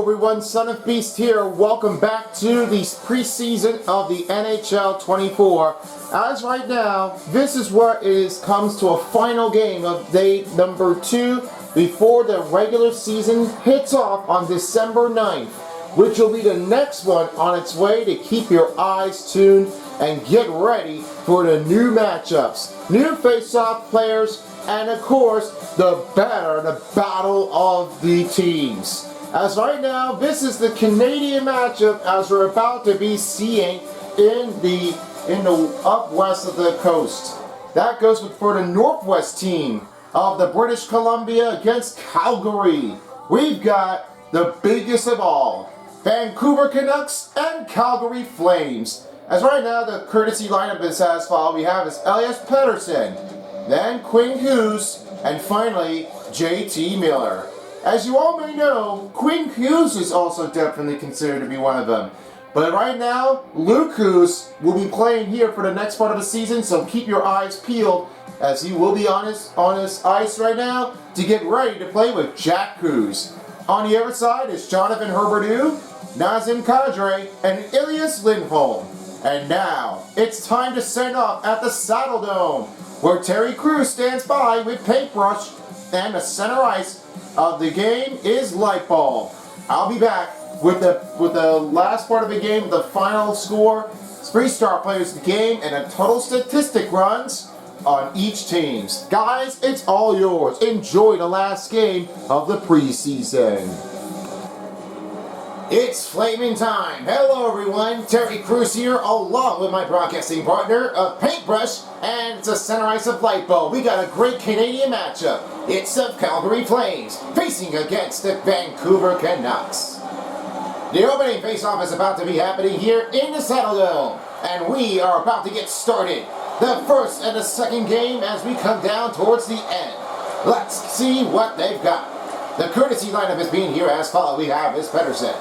Hello everyone, Son of Beast here. Welcome back to the preseason of the NHL 24. As right now, this is where comes to a final game of day number 2 before the regular season hits off on December 9th, which will be the next one on its way to keep your eyes tuned and get ready for the new matchups, new face-off players, and of course, the battle of the teams. As right now, this is the Canadian matchup as we're about to be seeing in the up west of the coast. That goes for the Northwest team of the British Columbia against Calgary. We've got the biggest of all, Vancouver Canucks and Calgary Flames. As right now, the courtesy lineup is as follows. We have Elias Pettersson, then Quinn Hughes, and finally JT Miller. As you all may know, Quinn Hughes is also definitely considered to be one of them. But right now, Luke Hughes will be playing here for the next part of the season, so keep your eyes peeled as he will be on his ice right now to get ready to play with Jack Hughes. On the other side is Jonathan Huberdeau, Nazem Kadri, and Elias Lindholm. And now, it's time to send off at the Saddle Dome, where Terry Crews stands by with paintbrush, and the center ice of the game is light bulb. I'll be back with the last part of the game, the final score, 3 star players of the game, and the total statistic runs on each team. Guys, it's all yours. Enjoy the last game of the preseason. It's flaming time. Hello everyone, Terry Crews here along with my broadcasting partner of Paintbrush and it's a center ice of light bulb. We got a great Canadian matchup. It's the Calgary Flames facing against the Vancouver Canucks. The opening face-off is about to be happening here in the Saddle Dome, and we are about to get started. The first and the second game as we come down towards the end. Let's see what they've got. The courtesy lineup is being here as follows. We have Pettersson.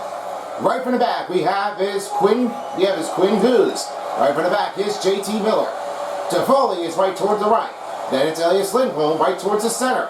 Right from the back, we have Quinn Hughes. Right from the back is JT Miller. Toffoli is right towards the right. Then it's Elias Lindholm right towards the center.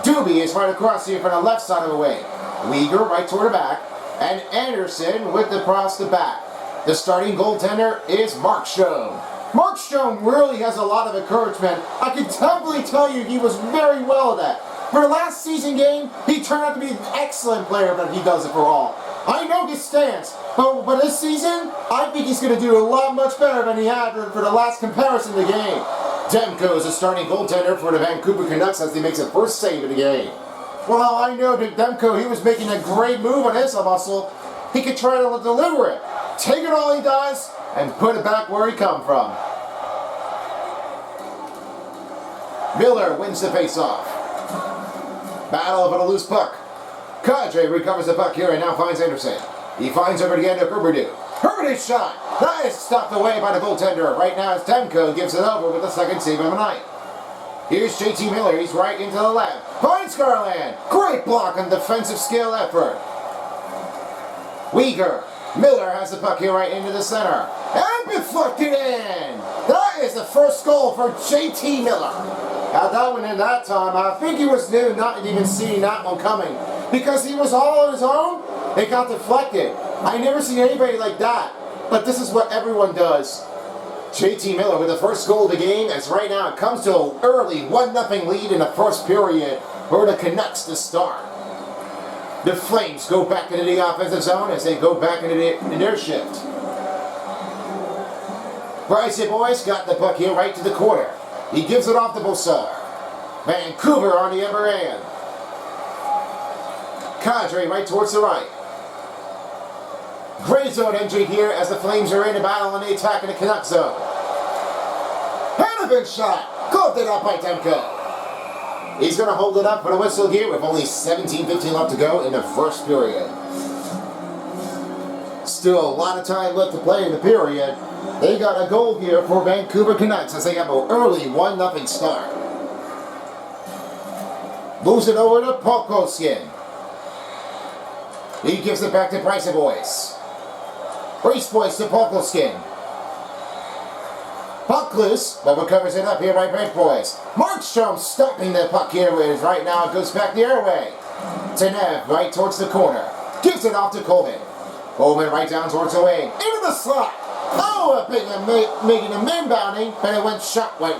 Doobie is right across here from the left side of the wing. Weegar right toward the back. And Anderson with across the back. The starting goaltender is Mark Stone. Mark Stone really has a lot of encouragement. I can definitely tell you he was very well at that. For the last season game, he turned out to be an excellent player, but he does it for all. I know his stance, but this season, I think he's going to do a lot much better than he had for the last comparison of the game. Demko is the starting goaltender for the Vancouver Canucks as he makes a first save of the game. Well, I know that Demko, he was making a great move on his muscle. He could try to deliver it, take it all he does, and put it back where he come from. Miller wins the face-off. Battle for the loose puck. Kadri recovers the puck here and now finds Anderson. He finds over again to Huberdeau. Huberdeau's shot! That is stopped away by the goaltender. Right now as Demko gives it over with the second save of the night. Here's JT Miller. He's right into the left. Finds Garland. Great block and defensive skill effort. Weegar. Miller has the puck here right into the center. And deflected in! That is the first goal for JT Miller. Now that one in that time, I think he was new, not even seeing that one coming. Because he was all on his own, it got deflected. I never seen anybody like that. But this is what everyone does. JT Miller with the first goal of the game, as right now it comes to an early 1-0 lead in the first period for the Canucks to start. The Flames go back into the offensive zone as they go back into their shift. Bryce Boyce got the puck here right to the corner. He gives it off to Bossard. Vancouver on the other end. Kadri right towards the right. Great zone entry here as the Flames are in the battle and they attack in the Canucks zone. Hannigan shot! Gloved it up by Demko. He's going to hold it up for the whistle here with only 17-15 left to go in the first period. Still a lot of time left to play in the period. They got a goal here for Vancouver Canucks as they have an early 1-0 start. Moves it over to Polkoskin. He gives it back to Bryce Boyce. Bryce Boyce to Polkoskin. Puck loose, but recovers it up here by Bryce Boyce. Markstrom stopping the puck here with right now. It goes back the other way. Tanev right towards the corner. Gives it off to Coleman. Coleman right down towards the wing. Into the slot. Oh, a big making him inbounding, but it went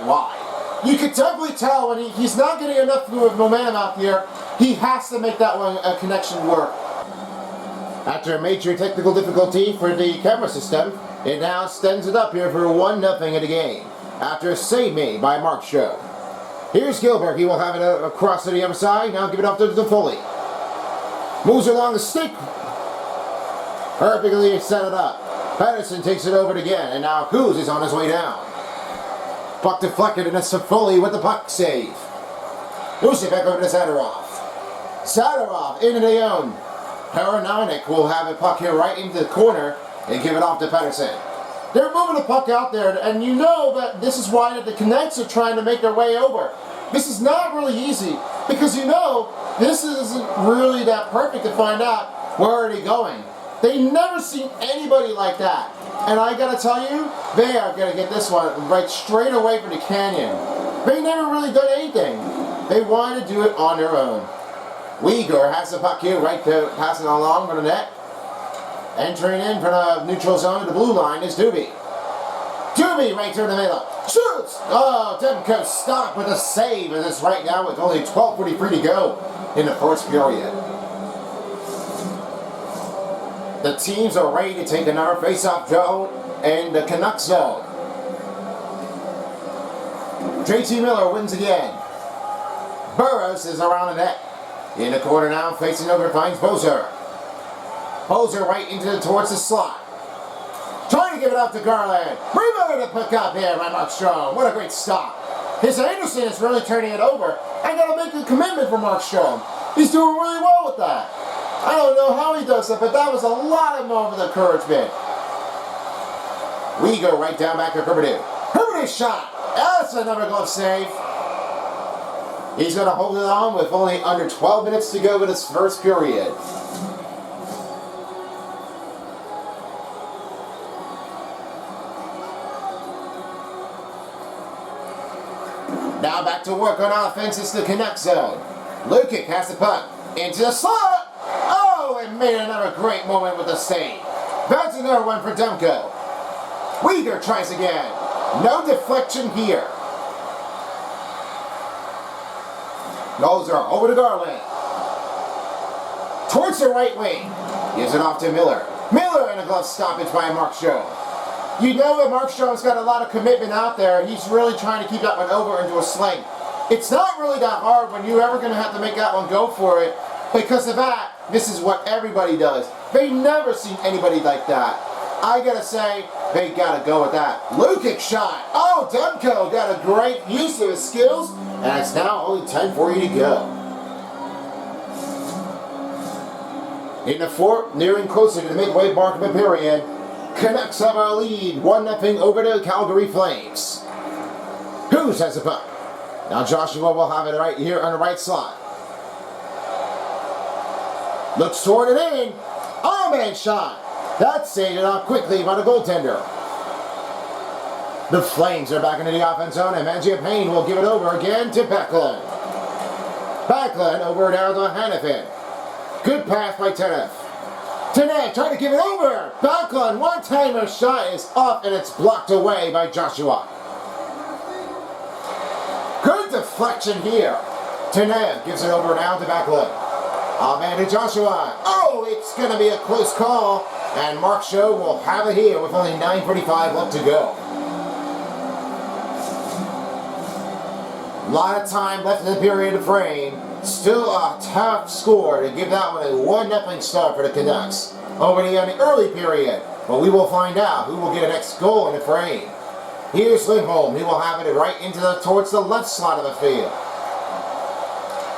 wide. You could definitely tell when he's not getting enough momentum out here, he has to make that one a connection work. After a major technical difficulty for the camera system, it now stands it up here for 1-0 in the game. After a save made by Mark Show. Here's Gilbert. He will have it across to the other side. Now give it off to Foley. Moves along the stick. Perfectly set it up. Patterson takes it over again, and now Kuz is on his way down. Puck deflected, and it's Foley with the puck save. Moves it back over to Zadorov. Zadorov into the own. Paranomic will have a puck here right into the corner and give it off to Patterson. They're moving the puck out there, and you know that this is why the Canucks are trying to make their way over. This is not really easy, because you know this isn't really that perfect to find out where are they going. They never seen anybody like that. And I gotta tell you, they are gonna get this one right straight away from the canyon. They never really done anything. They wanted to do it on their own. Uyghur has the puck here, right to pass it along for the net. Entering in from the neutral zone to the blue line is Doobie. Doobie right through the middle. Shoots! Oh, Demko stopped with a save, and it's right now with only 12:43 to go in the first period. The teams are ready to take another face-off zone in the Canucks zone. JT Miller wins again. Burroughs is around the net. In the corner now, facing over, finds Bozer. Bozer right towards the slot. Trying to give it up to Garland. Rebounded to pick up here by Markstrom. What a great stop. His Anderson is really turning it over. I gotta make a commitment for Markstrom. He's doing really well with that. I don't know how he does that, but that was a lot of moment of encouragement. We go right down back to Herberdew. Herberdew shot. That's another glove save. He's going to hold it on with only under 12 minutes to go in this first period. Now back to work on offense. It's the Canucks zone. Lukic has the puck into the slot. Oh, and made another great moment with the save. That's another one for Demko. Uyghur tries again. No deflection here. Nozer over to Garland. Towards the right wing. Gives it off to Miller. Miller and a glove stoppage by Markstrom. You know that Markstrom's got a lot of commitment out there. He's really trying to keep that one over into a sling. It's not really that hard when you're ever going to have to make that one go for it. Because of that, this is what everybody does. They never seen anybody like that. I gotta say, they gotta go with that. Lukic shot. Oh, Demko got a great use of his skills. And it's now only 10:40 to go. In the fourth, nearing closer to the midway mark of the period, Canucks have a lead, 1-0 over the Calgary Flames. Hughes has the puck. Now Joshua will have it right here on the right slot. Looks toward it in. Oh, man, shot. That's saved it off quickly by the goaltender. The Flames are back into the offense zone, and Mangiapane will give it over again to Backlund. Backlund over down to Hannafin. Good pass by Tanev. Tanev trying to give it over. Backlund, one-timer shot is off, and it's blocked away by Joshua. Good deflection here. Tanev gives it over now to Backlund. Oh, man, to Joshua. Oh, it's going to be a close call, and Mark Show will have it here with only 9:45 left to go. A lot of time left in the period of frame. Still a tough score to give that one a 1-0 start for the Canucks. Already on the early period, but we will find out who will get the next goal in the frame. Here's Lindholm. He will have it right towards the left slot of the field.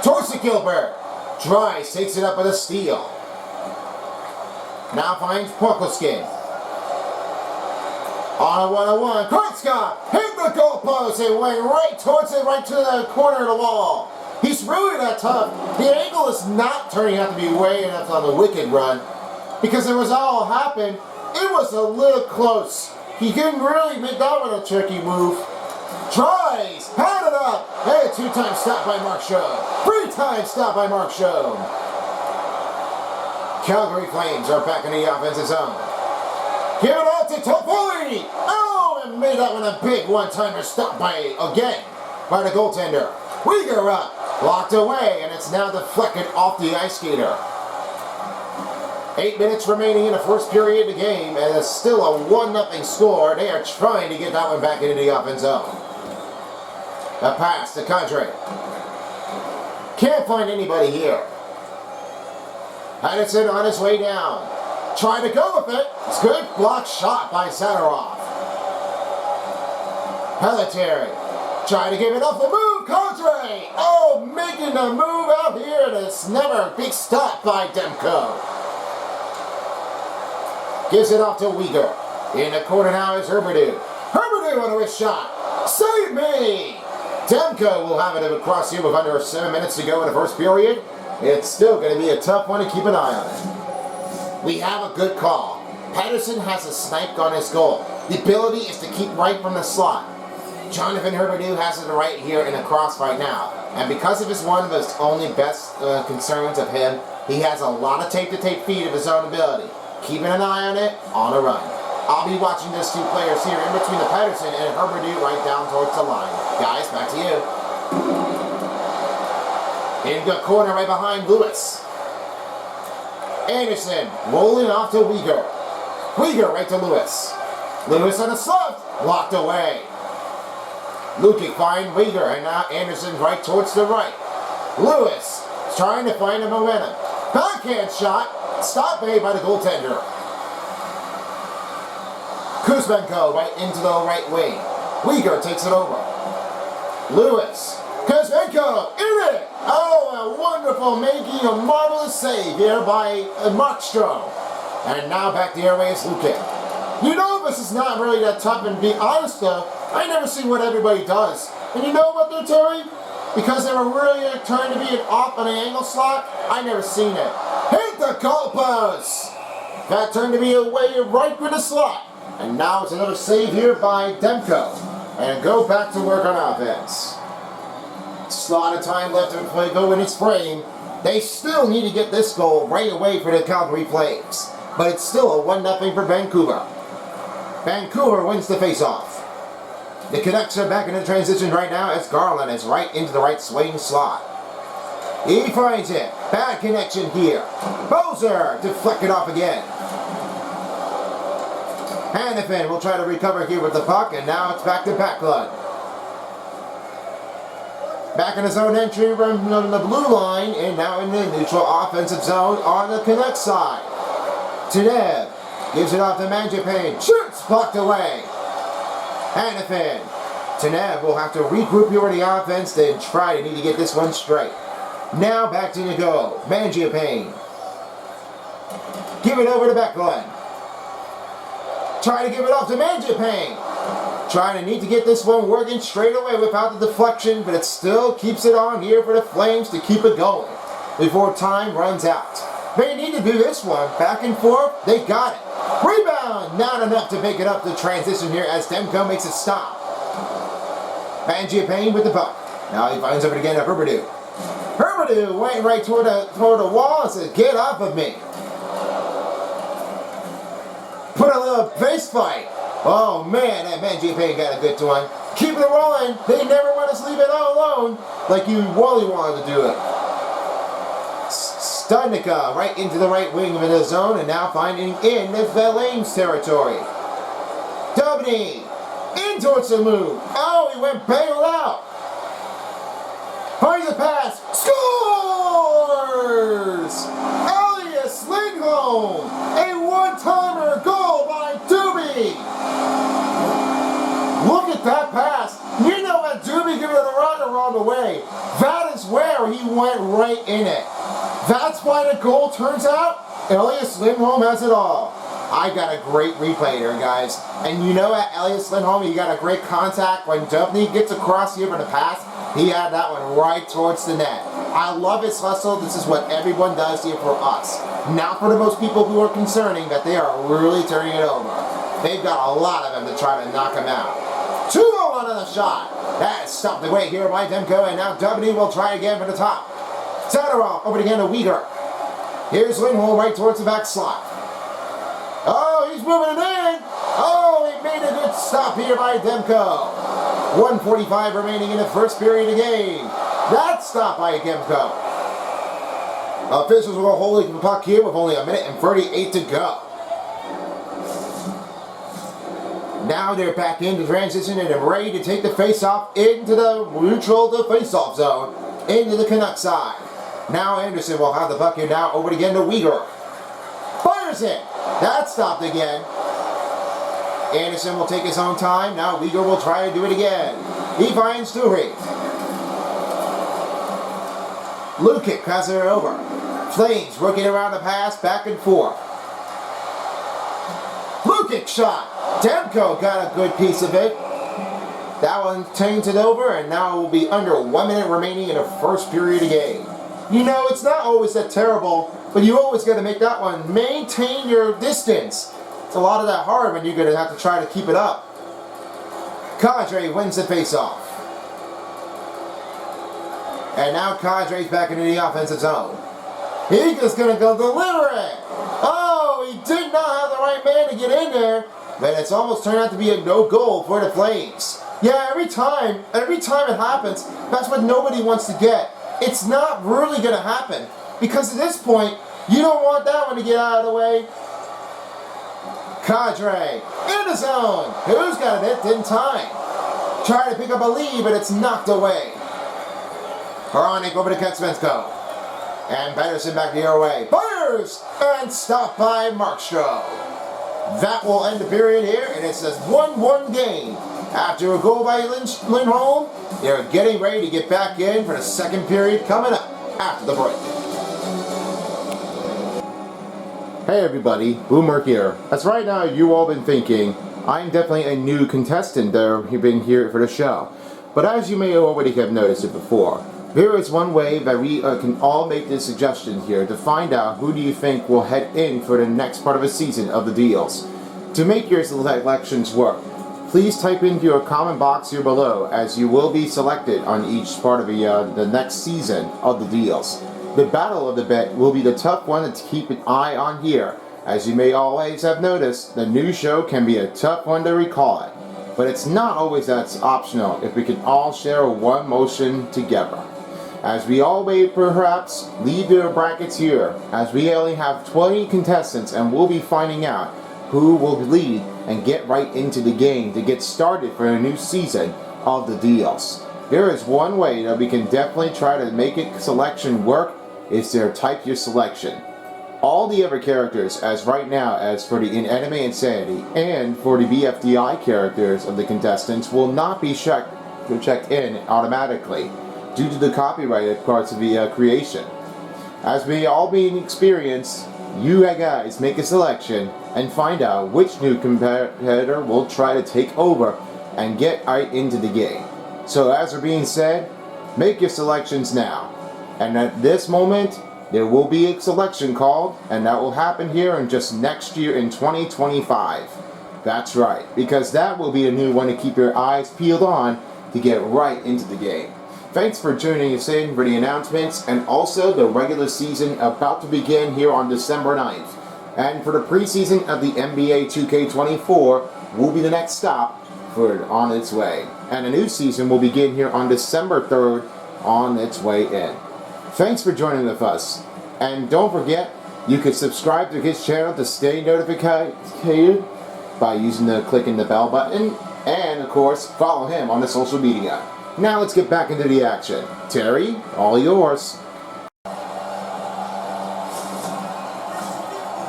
Towards the Gilbert. Dries takes it up with a steal. Now finds Porkoskin. On a 1-on-1, Kortska hit the goalpost and went right towards it, right to the corner of the wall. He's really that tough. The angle is not turning out to be way enough on the wicked run because it was all happened. It was a little close. He didn't really make that one a tricky move. Tries, had it up. Hey, a 2-time stop by Mark Show. 3-time stop by Mark Show. Calgary Flames are back in the offensive zone. Give it out to Toffoli! Oh, and made that one a big one-timer stop by the goaltender. Uyghur up, blocked away, and it's now deflected off the ice skater. 8 minutes remaining in the first period of the game, and it's still a 1-0 score. They are trying to get that one back into the offense zone. A pass to Kadri. Can't find anybody here. Henderson on his way down. Trying to go with it. It's good. Block shot by Zadorov. Pelletier trying to give it off the move. Kadri. Oh, making the move out here. And it's never a big stop by Demko. Gives it off to Uyghur. In the corner now is Herberdew. Herberdew on a wrist shot. Save me! Demko will have it across here with under 7 minutes to go in the first period. It's still going to be a tough one to keep an eye on it. We have a good call. Patterson has a snipe on his goal. The ability is to keep right from the slot. Jonathan Herberdew has it right here in the crossfight now. And because of one of his only best concerns of him, he has a lot of tape-to-tape feed of his own ability. Keeping an eye on it, on a run. I'll be watching those two players here in between the Patterson and Herberdew right down towards the line. Guys, back to you. In the corner right behind Lewis. Anderson rolling off to Uyghur. Uyghur right to Lewis. Lewis on a slump, blocked away. Lukic find Uyghur, and now Anderson right towards the right. Lewis trying to find a momentum. Backhand shot, stopped made by the goaltender. Kuzmenko right into the right wing. Uyghur takes it over. Lewis. Kuzmenko in it! Oh, a wonderful making a marvelous save here by Markstrom. And now back the airway is Lukic. You know this is not really that tough, and to be honest though, I never see what everybody does. And you know what they're doing? Because they were really trying to be an off on an angle slot, I never seen it. Hit the goalpost! That turned to be a way right with the slot. And now it's another save here by Demko. And go back to work on offense. Slot of time left to play go in its frame. They still need to get this goal right away for the Calgary Flames. But it's still a 1-0 for Vancouver. Vancouver wins the faceoff. The Canucks are back in the transition right now as Garland is right into the right swing slot. He finds it. Bad connection here. Bozer deflected off again. Hanifin will try to recover here with the puck, and now it's back to Backlund. Back in his own entry from the blue line, and now in the neutral offensive zone on the Canucks side. Tanev gives it off to Mangiapane. Shoots, blocked away. Hanifin. Tanev will have to regroup here in the offense, then try to need to get this one straight. Now back to the goal. Mangiapane. Give it over to Backlund. Try to give it off to Mangiapane. Trying to need to get this one working straight away without the deflection, but it still keeps it on here for the Flames to keep it going before time runs out. They need to do this one. Back and forth, they got it. Rebound! Not enough to make it up the transition here as Demko makes it stop. Mangiapane with the puck. Now he finds over again to Herberdew. Herberdew went right toward the wall and said, "Get off of me." Put a little face fight. Oh man, that Mangiapane got a good one. Keep it rolling. They never want us to leave it all alone like you Wally wanted to do it. Studnicka right into the right wing of the zone and now finding in the Flames territory. Dubny in towards the move. Oh, he went bailed out. Finds the pass. Scores! Elias Lindholm. A one-timer goal by Doobie. Look at that pass. You know what Doobie gave it a run around the way. That is where he went right in it. That's why the goal turns out Elias Lindholm has it all. I got a great replay here, guys. And you know at Elias Lindholm, he got a great contact. When Dubny gets across here for the pass, he had that one right towards the net. I love his hustle. This is what everyone does here for us. Not for the most people who are concerning that they are really turning it over. They've got a lot of them to try to knock him out. 2-0 on the shot. That is stopped away here by Demko, and now Dubny will try again for the top. Zadorov over again to Uyghur. Here's Lindholm right towards the back slot. Oh, he's moving it in. Oh, he made a good stop here by Demko. 1:45 remaining in the first period of the game. That stop by Demko. Officials will hold the puck here with only 1:38 to go. Now they're back into transition and they're ready to take the face-off into the neutral to face-off zone, into the Canucks side. Now Anderson will have the puck here now over again to Uyghur. Fires it! That's stopped again. Anderson will take his own time. Now Uyghur will try to do it again. He finds Duhry. Lukic passes it over. Flames working around the pass back and forth. Lukic shot. Demko got a good piece of it. That one turns it over, and now it will be under 1 minute remaining in the first period of the game. You know, it's not always that terrible, but you always got to make that one. Maintain your distance. It's a lot of that hard when you're going to have to try to keep it up. Kadri wins the faceoff. And now Kadri's back into the offensive zone. He's just going to go deliver it. Oh, he did not have the right man to get in there. But it's almost turned out to be a no goal for the Flames. Yeah, every time it happens, that's what nobody wants to get. It's not really going to happen. Because at this point, you don't want that one to get out of the way. Kadri in the zone. Who's got it in time? Trying to pick up a lead, but it's knocked away. Hronik over to Ketsvensko. And Pettersson back the other way. Fires! And stopped by Markstrom. That will end the period here, and it's a 1-1 game. After a goal by Lindholm, they're getting ready to get back in for the second period coming up after the break. Hey everybody, Boomer here. As right now you all been thinking, I'm definitely a new contestant that have been here for the show. But as you may already have noticed it before, there is one way that we can all make this suggestion here to find out who do you think will head in for the next part of the season of the deals. To make your selections work, please type into your comment box here below, as you will be selected on each part of the next season of the deals. The battle of the bet will be the tough one to keep an eye on here. As you may always have noticed, the new show can be a tough one to recall it. But it's not always that's optional if we can all share one motion together. As we all may perhaps leave your brackets here, as we only have 20 contestants and we'll be finding out who will lead and get right into the game to get started for a new season of the deals. There is one way that we can definitely try to make a selection work, is to type your selection. All the other characters, as right now, as for the Enemy Insanity and for the BFDI characters of the contestants, will not be checked in automatically due to the copyrighted parts of the creation. As we all being experienced, you guys make a selection and find out which new competitor will try to take over and get right into the game. So as are being said, make your selections now. And at this moment, there will be a selection called, and that will happen here in just next year in 2025. That's right, because that will be a new one to keep your eyes peeled on to get right into the game. Thanks for tuning us in for the announcements and also the regular season about to begin here on December 9th. And for the preseason of the NBA 2K24 will be the next stop for on its way. And a new season will begin here on December 3rd on its way in. Thanks for joining with us. And don't forget, you can subscribe to his channel to stay notified by clicking the bell button. And of course, follow him on the social media. Now let's get back into the action. Terry, all yours.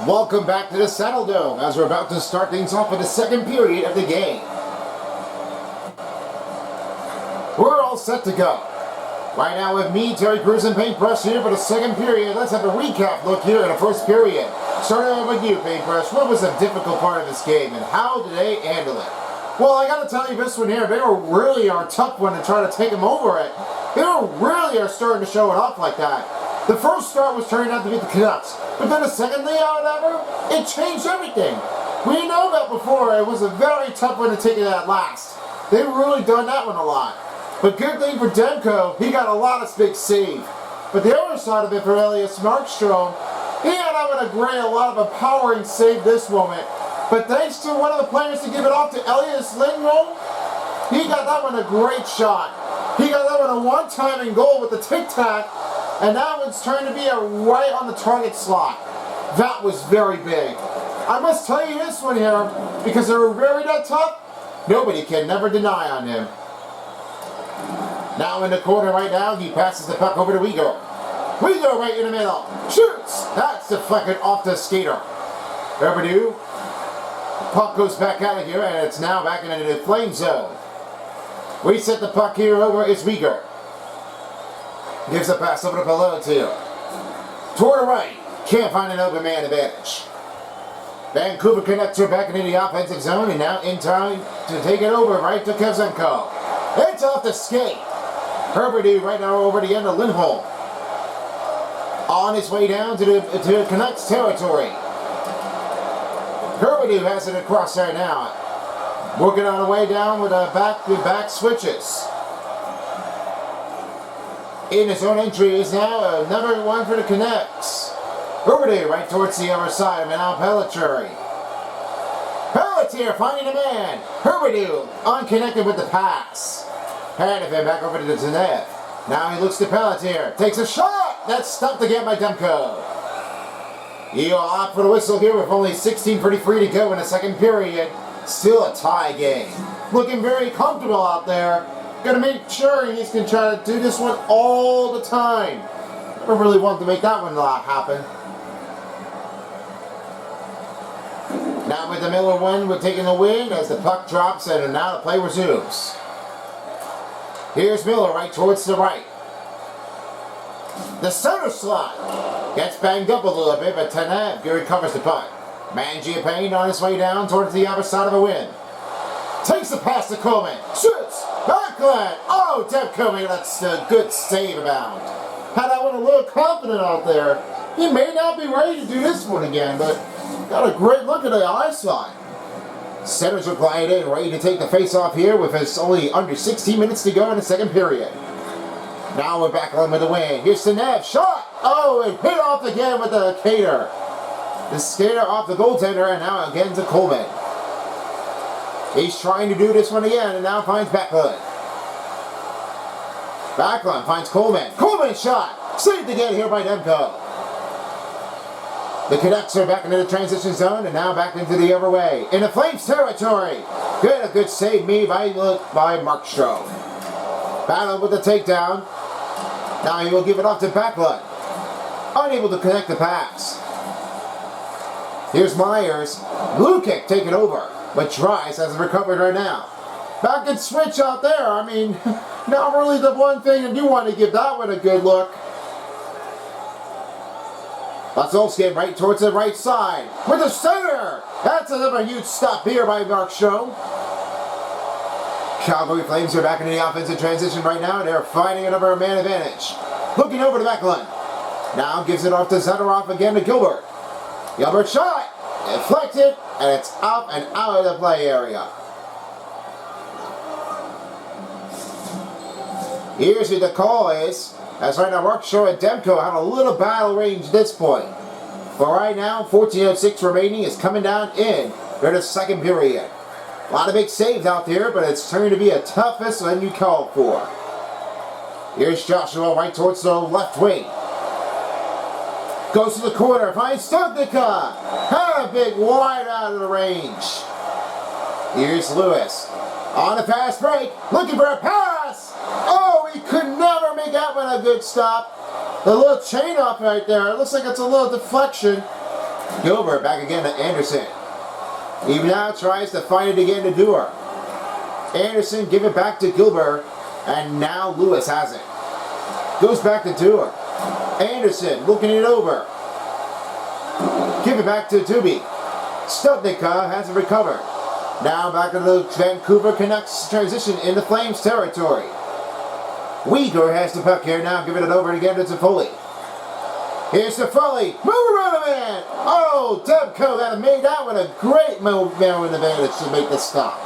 Welcome back to the Saddle Dome as we're about to start things off with the second period of the game. We're all set to go. Right now with me, Terry Crews and Paintbrush here for the second period. Let's have a recap look here in the first period. Starting off with you, Paintbrush. What was the difficult part of this game and how did they handle it? Well, I gotta tell you this one here, they were really our tough one to try to take them over it. They were really starting to show it off like that. The first start was turning out to be the Canucks, but then the second layout ever, it changed everything. We know that before, it was a very tough one to take it at last. They've really done that one a lot. But good thing for Demko, he got a lot of big save. But the other side of it for Elias Markstrom, He had having a lot of empowering save this moment. But thanks to one of the players to give it off to Elias Lindholm, he got that one a great shot. He got that one a one-timing goal with the tic-tac, and that one's turned to be a right on the target slot. That was very big. I must tell you this one here, because they were very that tough, nobody can never deny on him. Now in the corner right now, he passes the puck over to Uyghur. Uyghur right in the middle. Shoots! That's deflected off the skater. Overdue. Puck goes back out of here, and it's now back into the flame zone. We set the puck here over. It's Uyghur. Gives a pass over to Peloti. Toward the right. Can't find an open man advantage. Vancouver Canucks are back into the offensive zone, and now in time to take it over right to Kevzenko. It's off the skate. Overdue right now over the end of Lindholm. On his way down to Canucks territory. Overdue has it across there now. Working on the way down with back switches. In his own entry is now number one for the Canucks. Overdue right towards the other side, now Pelletier. Pelletier finding a man. Overdue unconnected with the pass. Hand of him back over to the Tanev. Now he looks to Pelletier. Takes a shot. That's stopped again by Demko. He'll opt for the whistle here with only 16:33 to go in the second period. Still a tie game. Looking very comfortable out there. Gonna make sure he's gonna try to do this one all the time. Never really want to make that one happen. Now with the Miller one, we're taking the win as the puck drops and now the play resumes. Here's Miller right towards the right. The center slot gets banged up a little bit, but Tanev recovers the puck. Mangiapane on his way down towards the other side of the win. Takes the pass to Coleman. Shoots! Backhand! Oh, Demko, that's a good save about. Had that one a little confident out there. He may not be ready to do this one again, but got a great look at the eyesight. Centers are glided in, ready to take the face-off here with us only under 16 minutes to go in the second period. Now we're back on with the win. Here's Tanev. Shot! Oh, and hit off again with the Cater. The skater off the goaltender, and now again to Coleman. He's trying to do this one again, and now finds Backlund. Backlund finds Coleman. Coleman shot! Saved again here by Demko. The Canucks are back into the transition zone, and now back into the other way. In the Flames territory. A good save made by Markstrom. Battle with the takedown. Now he will give it off to Backlund. Unable to connect the pass. Here's Myers. Blue kick taken over, but Trice hasn't recovered right now. Back and switch out there. I mean, not really the one thing, and you want to give that one a good look. Latsolsky right towards the right side. With the center. That's another huge stop here by Markstrom. Calgary Flames are back into the offensive transition right now. They're fighting another man advantage. Looking over to Backlund. Now gives it off to Zadorov again to Gilbert. Gilbert shot. Deflected. And it's up and out of the play area. Here's who the call is. As right now Markstrom and Demko have a little battle range at this point. But right now, 14:06 remaining is coming down in during the second period. A lot of big saves out there, but it's turning to be a toughest than you called for. Here's Joshua right towards the left wing. Goes to the corner, finds Stupnica. Had a big wide out of the range. Here's Lewis. On a fast break, looking for a pass. Oh, he could never make that one a good stop. The little chain off right there. It looks like it's a little deflection. Gilbert back again to Anderson. He now tries to find it again to Dewar. Anderson give it back to Gilbert, and now Lewis has it. Goes back to Dewar. Anderson looking it over. Give it back to Doobie. Stupnica has it recovered. Now back to the Vancouver Canucks transition into Flames territory. Uyghur has the puck here now, giving it over again to Toffoli. Here's Toffoli. Move around a man. Oh, Demko had made that one a great move there in advantage to make the stop.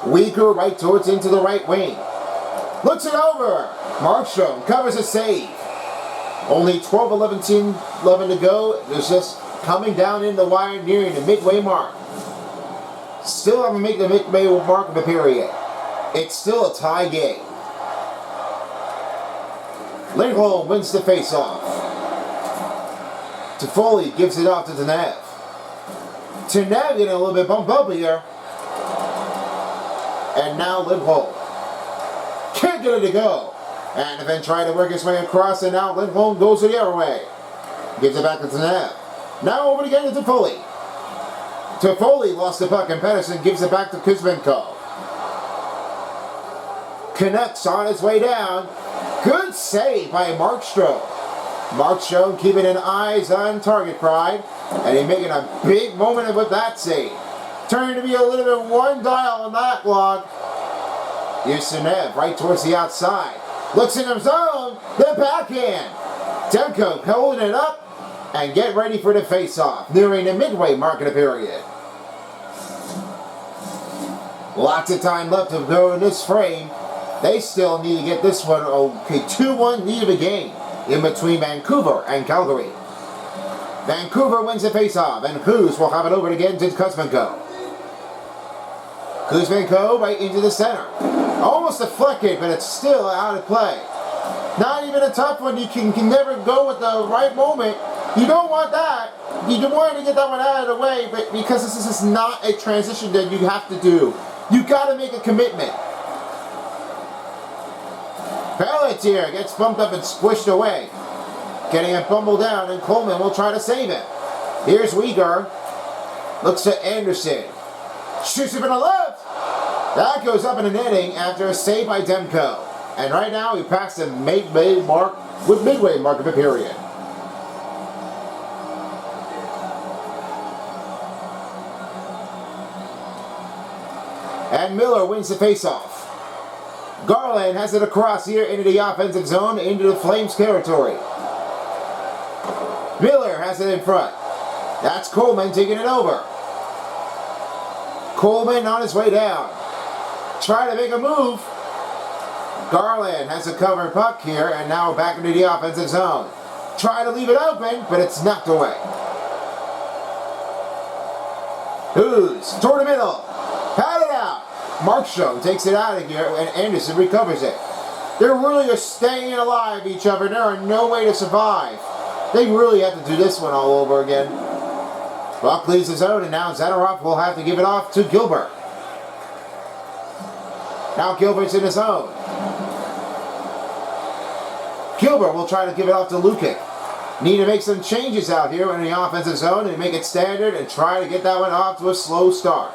Uyghur right towards into the right wing. Looks it over. Markstrom covers a save. Only 12, 11 to go. It's just coming down in the wire, nearing the midway mark. Still haven't made the midway mark of the period. It's still a tie game. Lindholm wins the faceoff. Toffoli gives it off to Tanev. Tanev getting a little bit bumped up here. And now Lindholm can't get it to go. And then trying to work his way across, and now Lindholm goes the other way. Gives it back to Tanev. Now over again to Toffoli. Toffoli lost the puck, and Pedersen gives it back to Kuzmenko. Canucks on his way down. Good save by Markstrom. Markstrom keeping an eyes on target pride, and he's making a big moment with that save. Turning to be a little bit one dial on that log. Here's Tanev right towards the outside. Looks in his zone. The backhand. Demko holding it up and get ready for the face-off, nearing the midway mark of the period. Lots of time left to go in this frame. They still need to get this one okay. 2-1 lead of a game in between Vancouver and Calgary. Vancouver wins the face-off, and Kuz will have it over again to Kuzmenko. Kuzmenko right into the center. Almost deflected, but it's still out of play. Not even a tough one. You can never go with the right moment. You don't want that. You want to get that one out of the way, but because this is not a transition that you have to do. You got to make a commitment. Pelletier gets bumped up and squished away. Getting it bumbled down, and Coleman will try to save it. Here's Uyghur. Looks to Anderson. Shoots it in the left. That goes up in the netting after a save by Demko. And right now we pass the midway mark of the period. And Miller wins the faceoff. Garland has it across here into the offensive zone, into the Flames territory. Miller has it in front. That's Coleman taking it over. Coleman on his way down. Try to make a move. Garland has a covered puck here, and now back into the offensive zone. Try to leave it open, but it's knocked away. Hughes toward the middle. Pat it out. Markstrom takes it out of here, and Anderson recovers it. They really are staying alive each other. There are no way to survive. They really have to do this one all over again. Buck leaves the zone, and now Zadorov will have to give it off to Gilbert. Now Gilbert's in his zone. Gilbert will try to give it off to Lukic. Need to make some changes out here in the offensive zone and make it standard and try to get that one off to a slow start.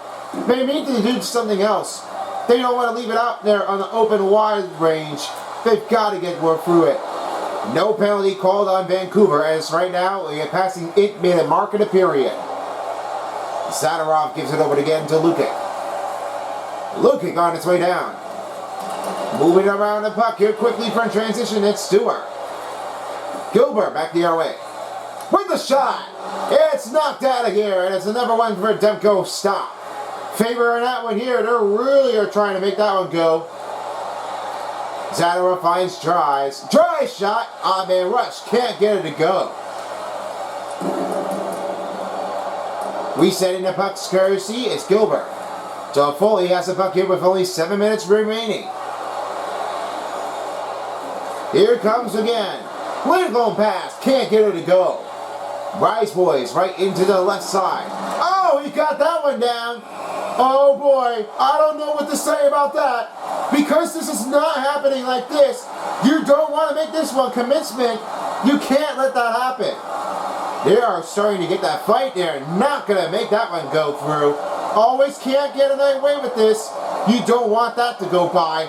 They need to do something else. They don't want to leave it out there on the open wide range. They've got to get more through it. No penalty called on Vancouver, as right now we are passing it mid a mark of the period. Zadorov gives it over again to Lukic. Lukic on its way down. Moving around the puck here quickly for a transition, it's Stewart. Gilbert back the other way. With the shot! It's knocked out of here, and it's another one for Demko stop. Favor in that one here. They really are trying to make that one go. Zadorov finds tries. Dry shot on man rush. Can't get it to go. Resetting the puck's courtesy, it's Gilbert. Toffoli has the puck here with only 7 minutes remaining. Here comes again. Lindholm pass. Can't get it to go. Rise boys right into the left side. Oh, he got that one down. Oh boy, I don't know what to say about that. Because this is not happening like this, you don't want to make this one commencement. You can't let that happen. They are starting to get that fight. They're not going to make that one go through. Always can't get away with this. You don't want that to go by.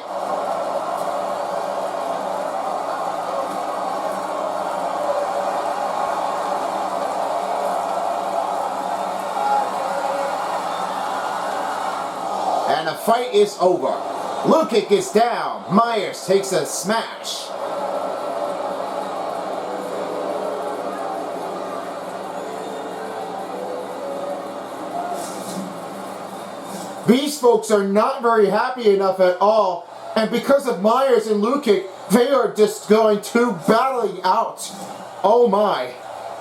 And the fight is over. Lukic is down. Myers takes a smash. These folks are not very happy enough at all. And because of Myers and Lukic, they are just going to battling out. Oh my.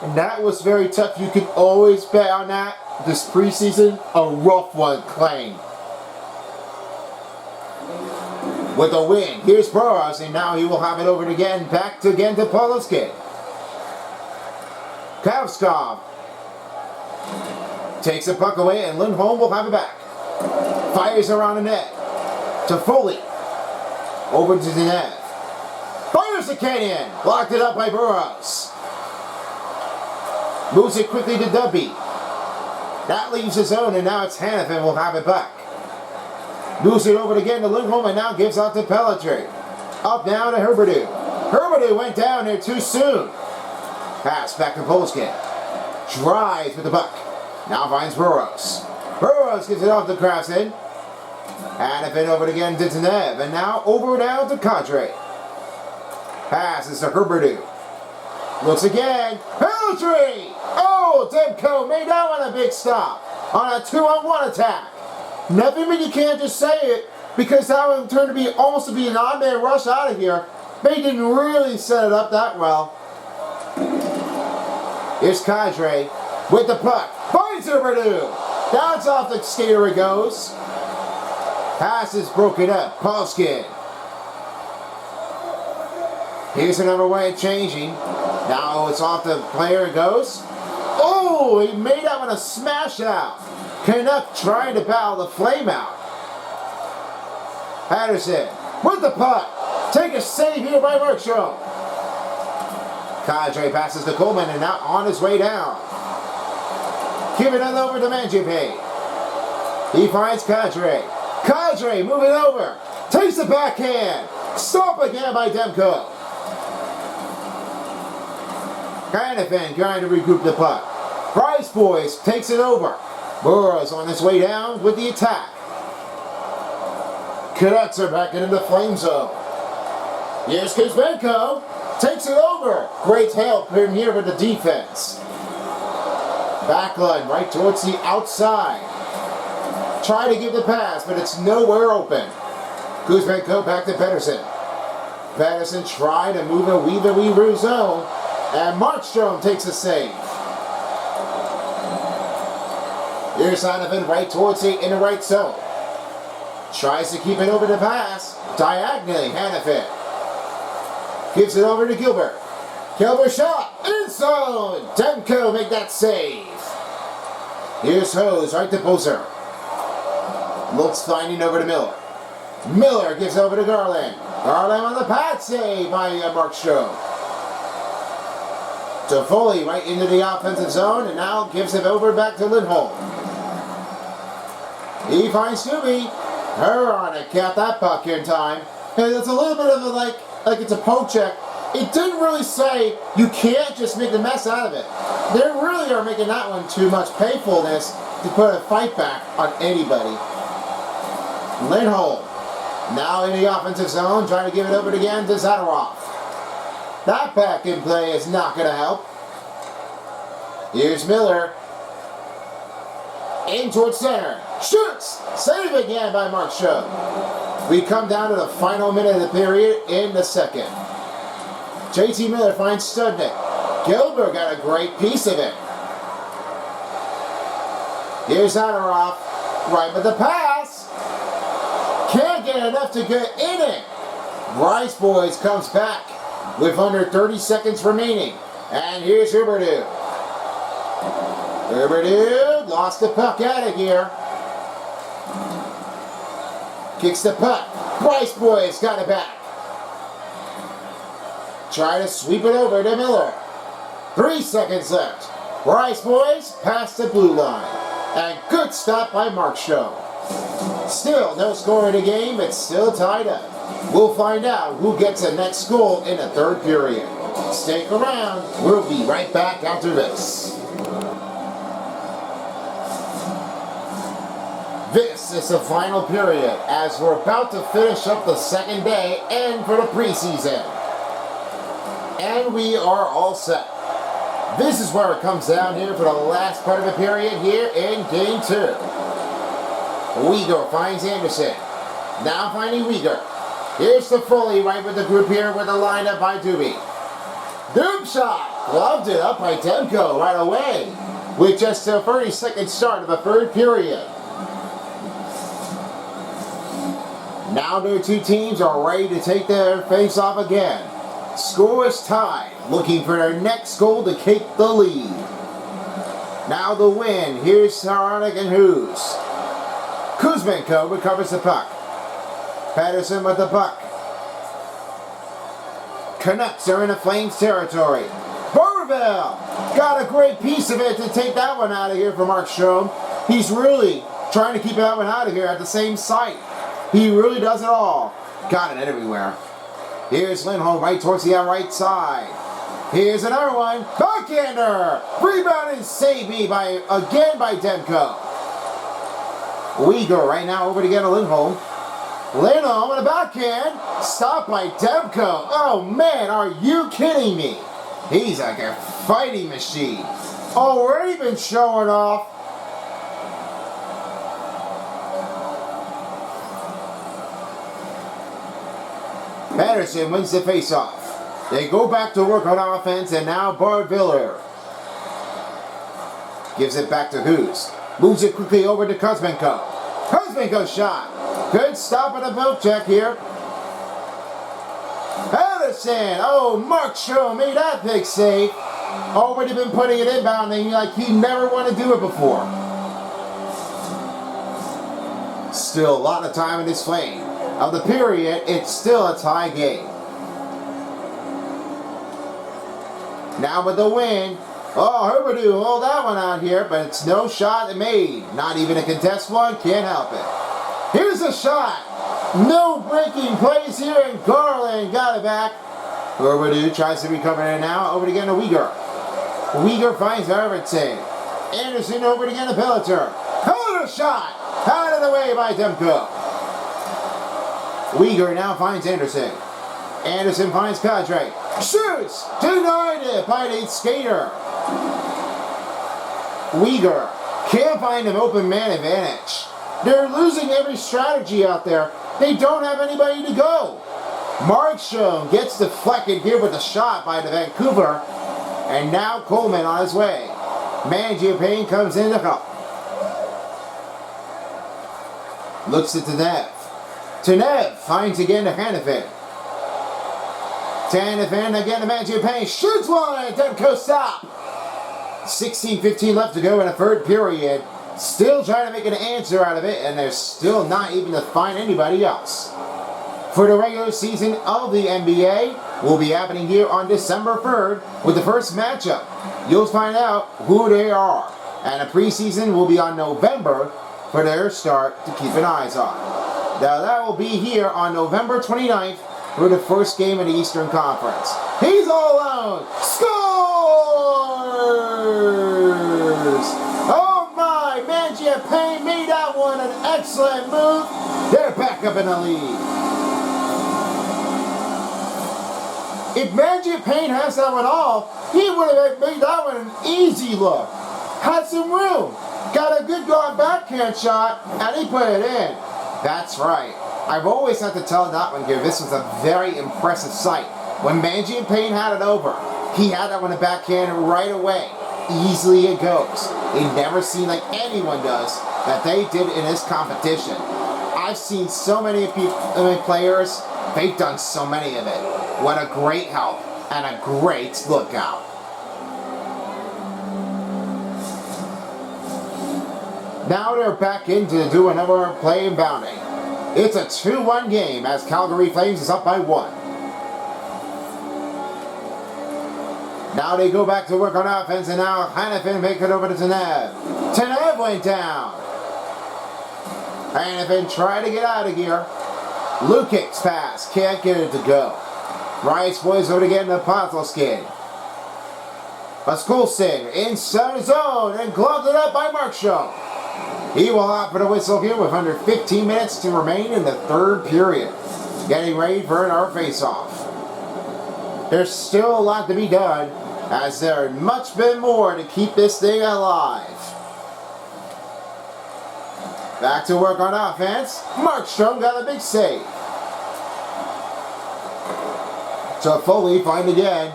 And that was very tough. You can always bet on that. This preseason, a rough one claimed. With a win, here's Burroughs, and now he will have it over again, back to Polowski. Kavskov takes the puck away, and Lindholm will have it back. Fires around the net to Foley. Over to the net. Fires the canyon. Locked it up by Burroughs. Moves it quickly to Dubby. That leaves his own, and now it's Hanifin will have it back. Moves it over again to Lindholm, and now gives out to Pelletry. Up now to Herberdew. Herberdew went down there too soon. Pass back to Polskin. Drives with the puck. Now finds Burroughs. Burroughs gives it off to Krafton. Hanifin over again to Tanev, and now over down to Kadri. Passes to Herberdew. Looks again. Pelletry! Oh, Demko made that one a big stop on a 2-on-1 attack. Nothing but you can't just say it, because that would turn to be almost to be an odd man rush out of here. They didn't really set it up that well. Here's Kadri with the puck. Finds Herberdew. Bounce off the skater it goes. Pass is broken up. Polskin. Here's another way of changing. Now it's off the player it goes. Oh, he made that one a smash out. Canuck trying to battle the flame out. Patterson with the puck. Take a save here by Markstrom. Kadri passes to Coleman and now on his way down. Giving it over to Mangiapane. He finds Kadri. Kadri moving over. Takes the backhand. Stop again by Demko. Hanifin trying to regroup the puck. Price Boys takes it over. Burroughs on his way down with the attack. Canucks are back into the flame zone. Here's Kuzmenko. Takes it over. Great help from here with the defense. Backline right towards the outside. Try to give the pass, but it's nowhere open. Kuzmenko back to Pedersen. Pedersen tried to move a wee zone. And Markstrom takes a save. Here's Hanifin right towards the inner right zone. Tries to keep it over the pass. Diagonally, Hanifin. Gives it over to Gilbert. Gilbert shot. In zone. Demko make that save. Here's Hose right to Bozer. Looks finding over to Miller. Miller gives over to Garland. Garland on the pad save by Markstrom. To Foley right into the offensive zone, and now gives it over back to Lindholm. He finds Stubby. Her on it, got that puck in time. And it's a little bit of a like it's a poke check. It didn't really say you can't just make a mess out of it. They really are making that one too much payfulness to put a fight back on anybody. Lindholm now in the offensive zone, trying to give it over again to Zadorov. That back in play is not going to help. Here's Miller. In towards center. Shoots! Save again by Markstrom. We come down to the final minute of the period in the second. JT Miller finds Studnick. Gilbert got a great piece of it. Here's Zadorov. Right with the pass. Can't get enough to get in it. Rice Boys comes back with under 30 seconds remaining. And here's Herberdew. Herberdew lost the puck out of here. Kicks the puck. Price Boys got it back. Try to sweep it over to Miller. 3 seconds left. Price Boys past the blue line. And good stop by Markstrom. Still no score in the game. It's still tied up. We'll find out who gets the next goal in the third period. Stick around. We'll be right back after this. This is the final period as we're about to finish up the second day and for the preseason. And we are all set. This is where it comes down here for the last part of the period here in Game 2. Uyghur finds Anderson. Now finding Uyghur. Here's the Foley right with the group here with the lineup by Doobie. Doom shot! Gloved it up by Demko right away with just a 30-second start of the third period. Now the two teams are ready to take their face-off again. Score is tied, looking for their next goal to take the lead. Now the win. Here's Saronic and Hughes. Kuzmenko recovers the puck. Patterson with the puck. Canucks are in the Flames territory. Barberville got a great piece of it to take that one out of here for Mark Strom. He's really trying to keep that one out of here at the same site. He really does it all. Got it everywhere. Here's Lindholm right towards the right side. Here's another one. Backhander. Rebound and save by Demko. Uyghur right now over to get a Lindholm. Lindholm with a backhand. Stopped by Demko. Oh man, are you kidding me? He's like a fighting machine. Already been showing off. Patterson wins the faceoff. They go back to work on offense, and now Barviller gives it back to Hughes. Moves it quickly over to Kuzmenko. Kuzmenko shot. Good stop at the boat check here. Patterson. Oh, Mark Strom made that big save. Already been putting it inbounding like he never wanted to do it before. Still a lot of time in this flame. Of the period, it's still a tie game. Now with the win. Oh, Herberdew hold that one out here, but it's no shot made. Not even a contest one, can't help it. Here's a shot. No breaking plays here, and Garland got it back. Herberdew tries to recover it now. Over again to Uyghur. Uyghur finds Arvidsson. Anderson over again to Pelletier. Another shot. Out of the way by Demko. Uyghur now finds Anderson. Anderson finds Kadri. Shoots! Denied it by the skater. Uyghur can't find an open man advantage. They're losing every strategy out there. They don't have anybody to go. Markstrom gets deflected here with a shot by the Vancouver. And now Coleman on his way. Mangiapane comes in to help. Looks at Tanev. Tanev finds again to Hanifin. Hanifin again to Mangiapane. Shoots one! Demko stop! 16:15 left to go in the third period. Still trying to make an answer out of it, and they're still not even to find anybody else. For the regular season of the NBA will be happening here on December 3rd with the first matchup. You'll find out who they are. And the preseason will be on November for their start to keep an eye on. Now that will be here on November 29th for the first game of the Eastern Conference. He's all alone. Scores! Oh my, Mangiapane made that one an excellent move. They're back up in the lead. If Mangiapane has that one off, he would have made that one an easy look. Had some room. Got a good going backhand shot, and he put it in. That's right. I've always had to tell that one here, this was a very impressive sight. When Mangiapane had it over, he had that one in backhand right away. Easily it goes. It never seemed like anyone does that they did in this competition. I've seen so many players, they've done so many of it. What a great help and a great lookout. Now they're back in to do another play and bounding. It's a 2-1 game as Calgary Flames is up by 1. Now they go back to work on offense, and now Hanifin make it over to Tanev. Tanev went down. Hanifin tried to get out of here. Lukic's pass, can't get it to go. Rice boys over again to Pazelski. Paskulsin inside his zone and gloved it up by Markstrom. He will opt for the whistle here with under 15 minutes to remain in the third period. Getting ready for our face-off. There's still a lot to be done, as there much been more to keep this thing alive. Back to work on offense. Markstrom got a big save. So Foley find again.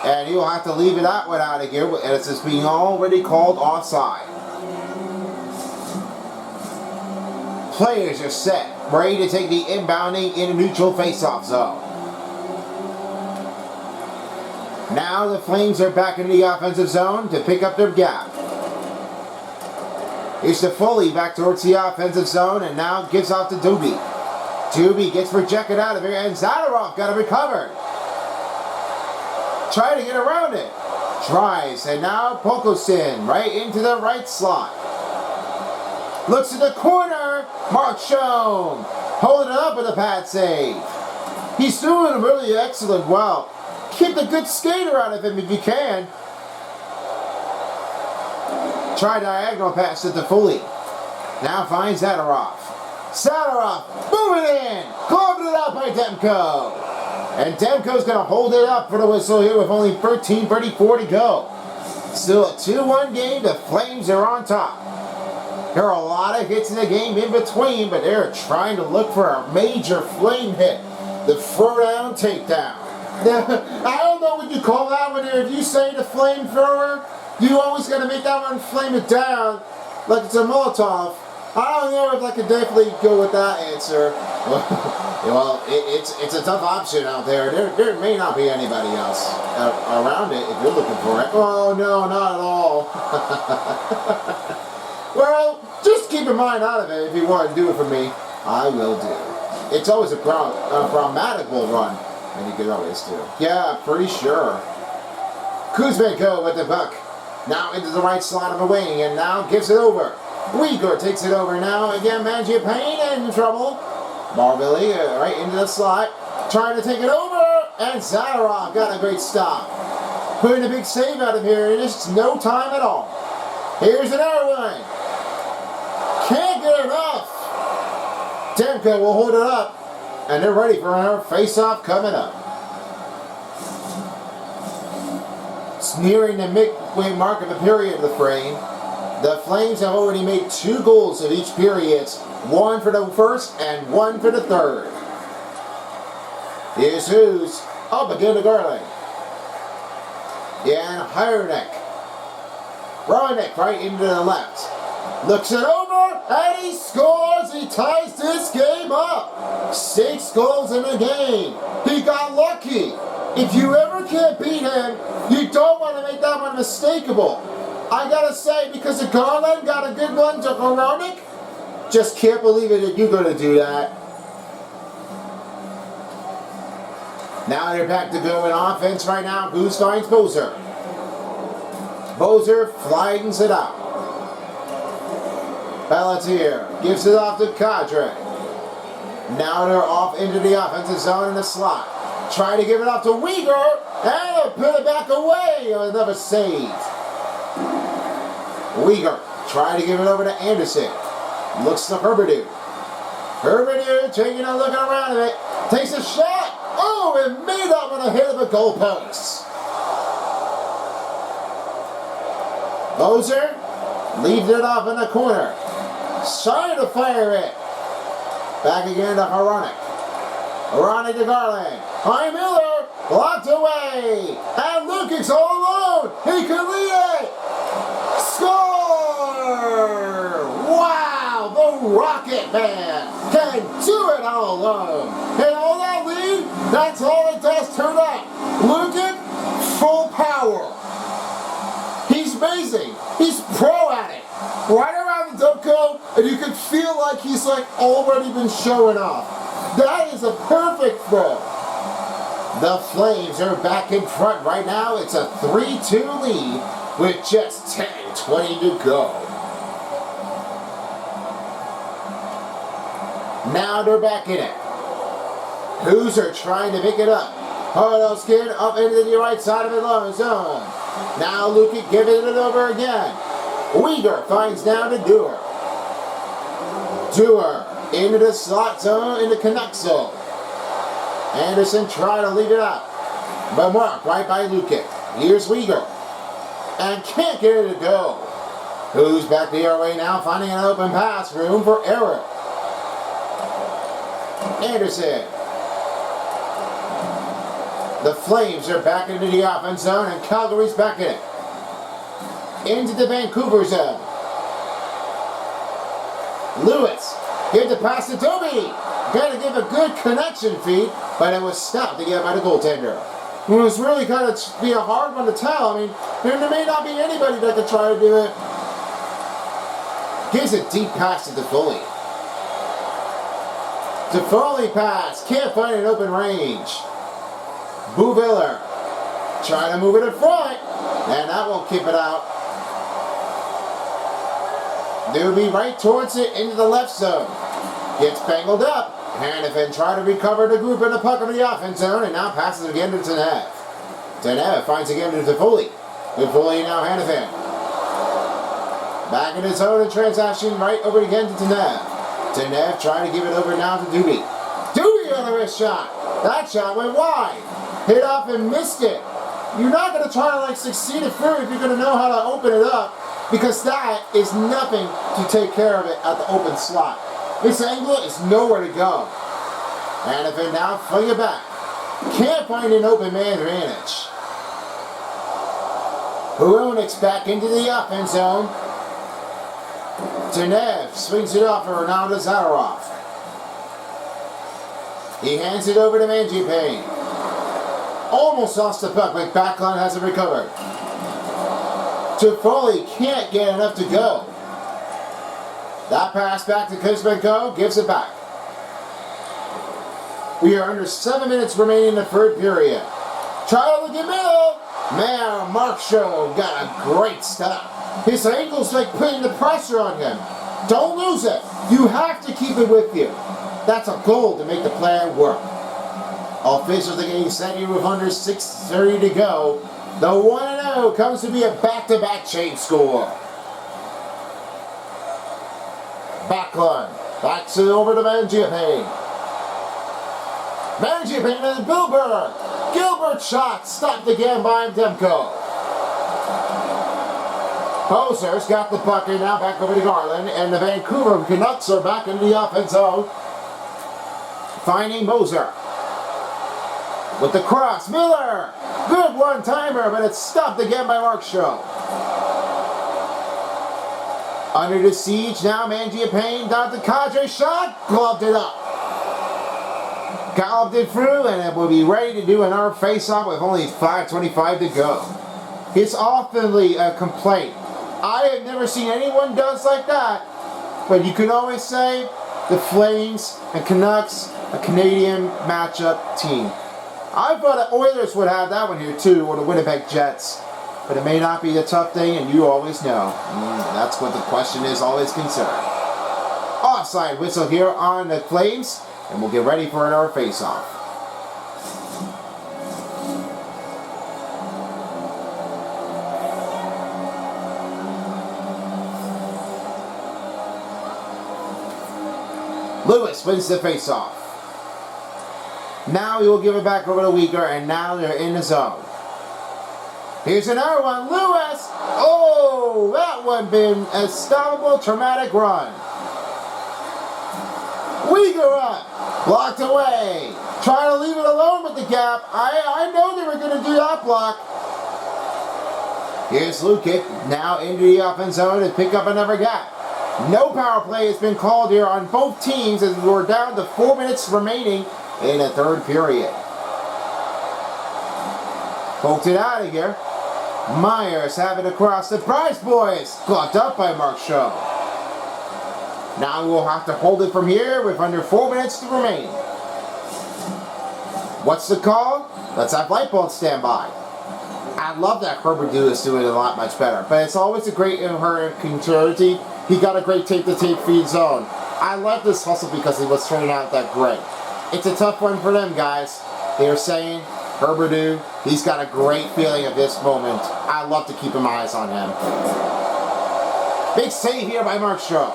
And he'll have to leave that one out of here. And it's just being already called offside. Players are set, ready to take the inbounding in a neutral faceoff zone. Now the Flames are back into the offensive zone to pick up their gap. Here's to Foley back towards the offensive zone and now gives off to Doobie. Doobie gets rejected out of here and Zadorov got it recovered. Trying to get around it. Tries and now Pokosin right into the right slot. Looks at the corner. Mark Schoen holding it up with a pad save. He's doing really excellent well. Keep a good skater out of him if you can. Try diagonal pass to Foley. Now finds Zadorov. Zadorov moving in. Globbed it out by Demko. And Demko's going to hold it up for the whistle here with only 13:34 to go. Still a 2-1 game. The Flames are on top. There are a lot of hits in the game in between, but they're trying to look for a major Flame hit. The throwdown takedown. I don't know what you call that one here. If you say the flamethrower, you always got to make that one flame it down like it's a Molotov. I don't know if I could definitely go with that answer. Well, it's a tough option out there. There may not be anybody else around it if you're looking for it. Oh, no, not at all. Well, just keep your mind out of it if you want to do it for me. I will do. It's always a grammatical run, and you can always do. Yeah, pretty sure. Kuzmenko with the puck. Now into the right slot of the wing, and now gives it over. Uyghur takes it over now. Again, Mangiapane in trouble. Marvilli right into the slot. Trying to take it over. And Zadorov got a great stop. Putting a big save out of here in just no time at all. Here's another one. Can't get enough. Demko will hold it up. And they're ready for another face-off coming up. It's nearing the midway mark of the period of the frame. The Flames have already made 2 goals of each period, 1 for the first and 1 for the third. Here's who's up again to Garland. And Hyrnek. Roenick right into the left. Looks it over and he scores. He ties this game up. 6 goals in the game. He got lucky. If you ever can't beat him, you don't want to make that one mistakable. I gotta say, because the Garland got a good one to Roenick, just can't believe it that you're gonna do that. Now they're back to go in offense right now. Goose finds Bozer. Bozer flags it out. Pelletier gives it off to Kadri. Now they're off into the offensive zone in the slot. Try to give it off to Uyghur, and they'll put it back away. Another save. Uyghur trying to give it over to Anderson. Looks to Herberdew. Herberdew taking a look around at it. Takes a shot. Oh, and made up on a hit of the goalpost. Bozer leaves it off in the corner. Trying to fire it. Back again to Hronek. Hronek to Garland. High Miller. Blocked away. And Lukic's all alone. He can lead it. Score! Wow, the Rocket Man can do it all alone. And all that lead, that's all it does turn up. Lukic, full power. He's amazing. He's pro at it. Right around the Demko, and you can feel like he's like already been showing off. That is a perfect throw. The Flames are back in front right now. It's a 3-2 lead with just 10:20 to go. Now they're back in it. Hooser trying to pick it up. Hodoskin up into the right side of the low zone. Now Lukic giving it over again. Uyghur finds down to Dewar. Dewar into the slot zone in the Canucks zone. Anderson trying to leave it out. But marked right by Lukic. Here's Uyghur. And can't get it to go. Who's back the other way now, finding an open pass, room for error. The Flames are back into the offense zone, and Calgary's back in it. Into the Vancouver zone. Lewis, give the pass to Toby. Got to give a good connection feed, but it was stopped again by the goaltender. It was really kind of be a hard one to tell. I mean, there may not be anybody that could try to do it. Gives a deep pass to Toffoli. Toffoli pass, can't find an open range. Bouviller trying to move it in front, and that won't keep it out. Newby right towards it into the left zone. Gets bangled up. Hanifin trying to recover the group in the puck of the offense zone, and now passes again to Tanev. Tanev finds again to Toffoli. Toffoli now Hanifin. Back in his zone and transaction right over again to Tanev. Tanev trying to give it over now to Doobie. Doobie on the wrist shot. That shot went wide. Hit off and missed it. You're not going to try to succeed at third if you're going to know how to open it up, because that is nothing to take care of it at the open slot. This angle is nowhere to go. Hanifin now fling it back. Can't find an open man advantage. Huronix back into the offense zone. Tanev swings it off for Ronaldo Zadorov. He hands it over to Mangiapane. Almost lost the puck, but Backlund hasn't recovered. Toffoli can't get enough to go. That pass back to Kuzmenko, gives it back. We are under 7 minutes remaining in the third period. Try to look in middle. Man, Mark Show got a great stop. His ankle's like putting the pressure on him. Don't lose it. You have to keep it with you. That's a goal to make the plan work. Officials are getting set here with under 6:30 to go. The 1-0 comes to be a back-to-back chain score. Backlund backs it over to Mangiapane. Mangiapane and Gilbert. Gilbert's shot stopped again by Demko. Poser's got the puck in now back over to Garland, and the Vancouver Canucks are back into the offense zone. Finding Moser. With the cross, Miller! Good one-timer, but it's stopped again by Mark Shaw. Under the siege now, Mangiapane down to Kadri, shot, gloved it up. Galloped it through, and it will be ready to do another face-off with only 5:25 to go. It's oftenly a complaint. I have never seen anyone does like that, but you can always say the Flames and Canucks, a Canadian matchup team. I thought the Oilers would have that one here too, or the Winnipeg Jets. But it may not be a tough thing, and you always know. That's what the question is always concerned. Offside whistle here on the Flames, and we'll get ready for another face-off. Lewis wins the face-off. Now he will give it back over to Weegar, and now they're in the zone. Here's another one, Lewis! Oh, that one been a stoppable, traumatic run. Weegar up, blocked away. Trying to leave it alone with the gap. I know they were going to do that block. Here's Lukic, now into the offense zone and pick up another gap. No power play has been called here on both teams as we're down to 4 minutes remaining in the third period. Poked it out of here. Myers have it across the Price boys. Clocked up by Mark Shaw. Now we'll have to hold it from here with under 4 minutes to remain. What's the call? Let's have Lightbulb stand by. I love that Herbert is doing it a lot much better, but it's always a great inherent continuity. He got a great tape-to-tape feed zone. I love this hustle because he was turning out that great. It's a tough one for them, guys. They're saying Herbert, he's got a great feeling of this moment. I love to keep my eyes on him. Big save here by Mark Shaw.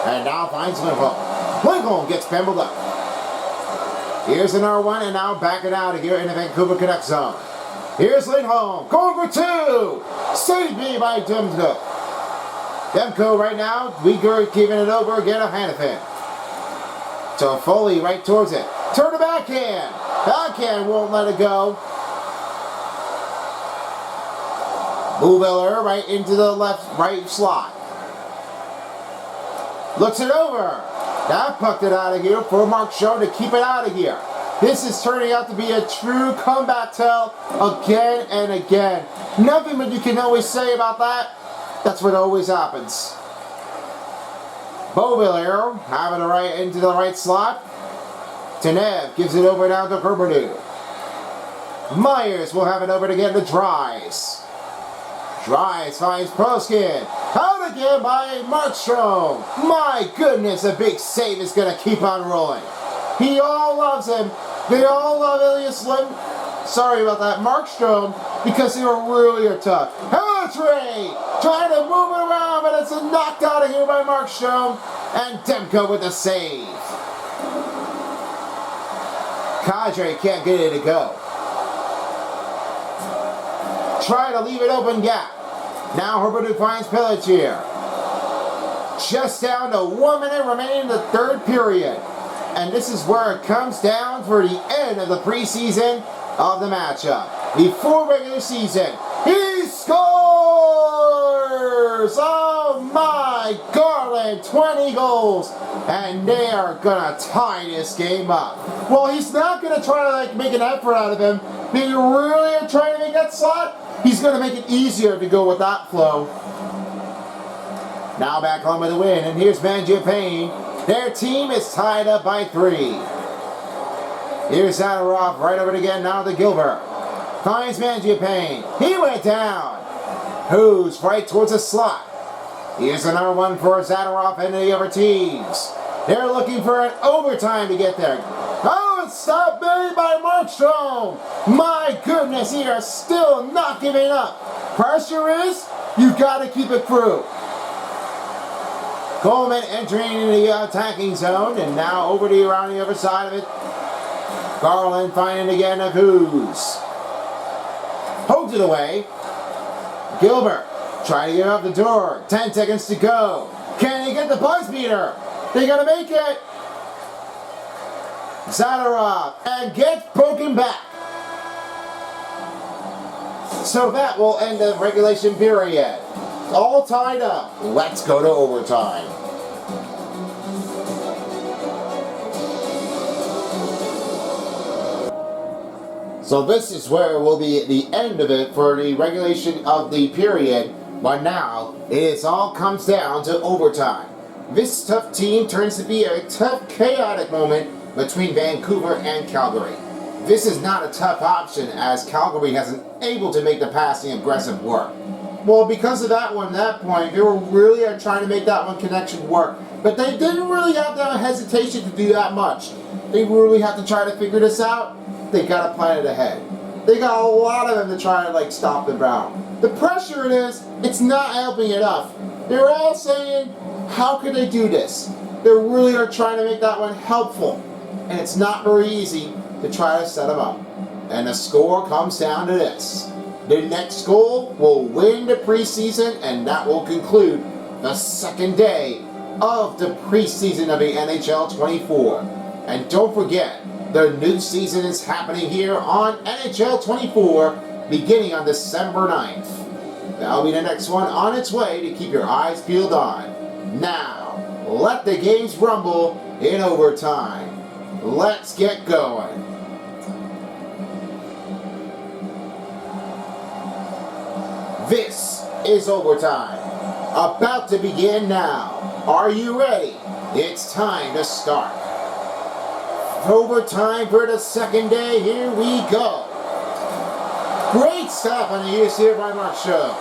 And now finds Lindholm. Lindholm gets pimbled up. Here's another one, and now backing out of here in the Vancouver Canucks zone. Here's Lindholm, going for two! Saved me by Demko. Demko right now, Weegar keeping it over again to Hanifin. So Foley right towards it. Turn the backhand. Backhand won't let it go. Buviller right into the right slot. Looks it over. That pucked it out of here for Markstrom to keep it out of here. This is turning out to be a true comeback tale again and again. Nothing but you can always say about that. That's what always happens. Bovillero having it right into the right slot. Tanev gives it over down to Herberdew. Myers will have it over again to Dries. Dries finds Proskin. Out again by Markstrom. My goodness, a big save is going to keep on rolling. He all loves him. They all love Elias Lim. Sorry about that, Markstrom, because they were really tough. Ray trying to move it around, but it's knocked out of here by Markstrom. And Demko with the save. Kadri can't get it to go. Try to leave it open gap. Now Herberdew finds Pelletier. Just down to 1 minute remaining in the third period. And this is where it comes down for the end of the preseason of the matchup. Before regular season, he scores! Oh my, Garland, 20 goals. And they are going to tie this game up. Well, he's not going to try to make an effort out of him. They really are trying to make that slot. He's going to make it easier to go with that flow. Now back home with the win, and here's Mangiapane. Their team is tied up by 3. Here's Zadorov right over it again, now to Gilbert. Finds Mangiapane. He went down. Who's right towards the slot. Here's another one for Zadorov and the other teams. They're looking for an overtime to get there. Oh, it's stopped made by Markstrom. My goodness, he is still not giving up. Pressure is, you got to keep it through. Coleman entering into the attacking zone, and now over to around the other side of it. Garland finding again a Hughes. Holds it away. Gilbert trying to get up the door. 10 seconds to go. Can he get the buzz beater? They're going to make it. Zadorov and gets broken back. So that will end the regulation period. All tied up. Let's go to overtime. So this is where it will be the end of it for the regulation of the period. But now, it all comes down to overtime. This tough team turns to be a tough, chaotic moment between Vancouver and Calgary. This is not a tough option as Calgary hasn't able to make the passing aggressive work. Well, because of that one, that point, they were really trying to make that one connection work. But they didn't really have that hesitation to do that much. They really have to try to figure this out. They got to plan it ahead. They got a lot of them to try to stop the Brown. The pressure it is, it's not helping enough. They're all saying, how can they do this? They really are trying to make that one helpful. And it's not very easy to try to set them up. And the score comes down to this. The next goal will win the preseason, and that will conclude the second day of the preseason of the NHL 24. And don't forget, the new season is happening here on NHL 24 beginning on December 9th. That'll be the next one on its way to keep your eyes peeled on. Now, let the games rumble in overtime. Let's get going. This is overtime. About to begin now. Are you ready? It's time to start. Overtime for the second day. Here we go. Great stop on the use here by Markstrom.